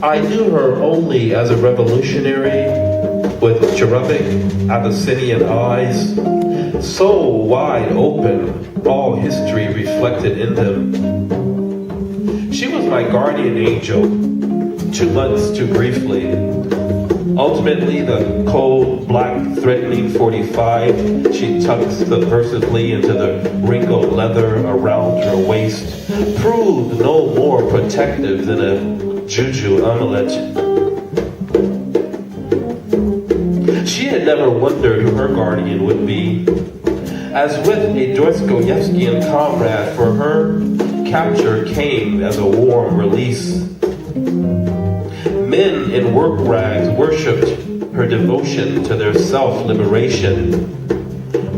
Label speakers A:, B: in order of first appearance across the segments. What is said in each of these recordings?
A: I knew her only as a revolutionary with cherubic Abyssinian eyes, so wide open, all history reflected in them. She was my guardian angel, 2 months too briefly. Ultimately, the cold, black, threatening 45 she tucked subversively into the wrinkled leather around her waist proved no more protective than a juju amulet. She had never wondered who her guardian would be. As with a Dostoevskian comrade, for her, capture came as a warm release. Men in work rags worshipped her devotion to their self-liberation.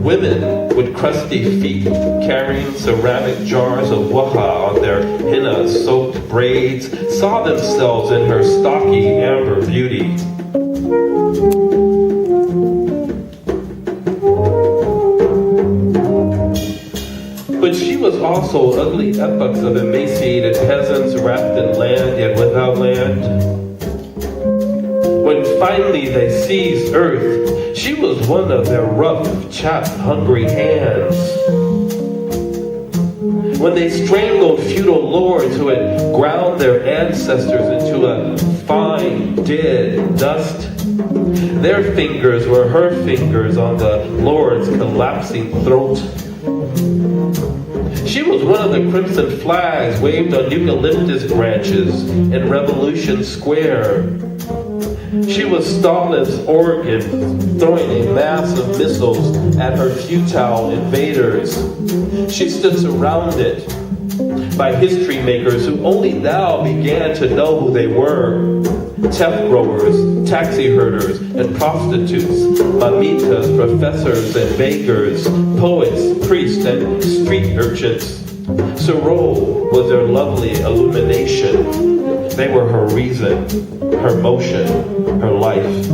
A: Women with crusty feet carrying ceramic jars of waha on their henna-soaked braids saw themselves in her stocky amber beauty. But she was also ugly epochs of emaciated peasants wrapped in land yet without land. When finally they seized earth, she was one of their rough, chapped, hungry hands. When they strangled feudal lords who had ground their ancestors into a fine, dead dust, their fingers were her fingers on the lord's collapsing throat. She was one of the crimson flags waved on eucalyptus branches in Revolution Square. She was Stalin's organ, throwing a mass of missiles at her futile invaders. She stood surrounded by history makers who only now began to know who they were. Teff growers, taxi herders, and prostitutes, mamitas, professors, and bakers, poets, priests, and street urchins. Sorrow was their lovely illumination. They were her reason, her motion, her life.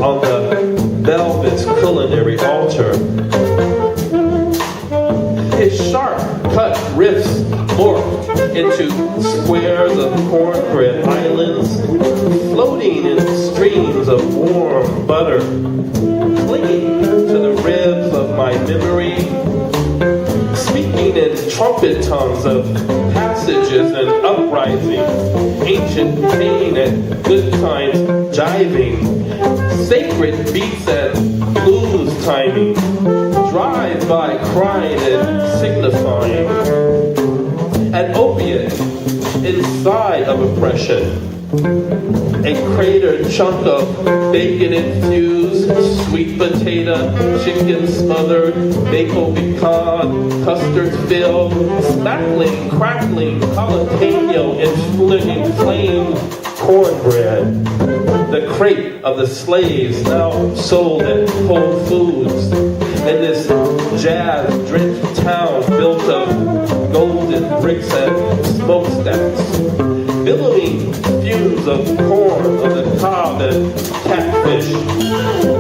A: On the velvet's culinary altar. His sharp-cut riffs morphed into squares of cornbread islands, floating in streams of warm butter, clinging to the ribs of epitome of passages and uprising, ancient pain and good times jiving, sacred beats and blues timing, drive-by crying and signifying, an opiate inside of oppression, a cratered chunk of bacon-infused sweet potato, chicken smothered, maple pecan, custard filled, smackling, crackling, jalapeno, inflamed cornbread. The crate of the slaves now sold at Whole Foods in this jazz-drenched town built of golden bricks and smokestacks. Billowing fumes of corn on the cob and catfish.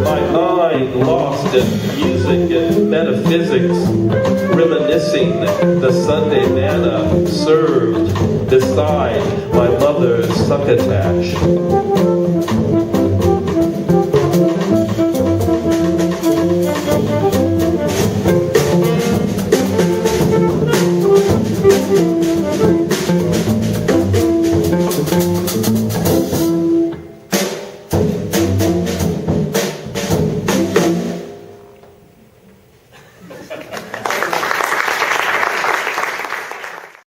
A: My mind lost in music and metaphysics, reminiscing the Sunday manna served beside my mother's succotash.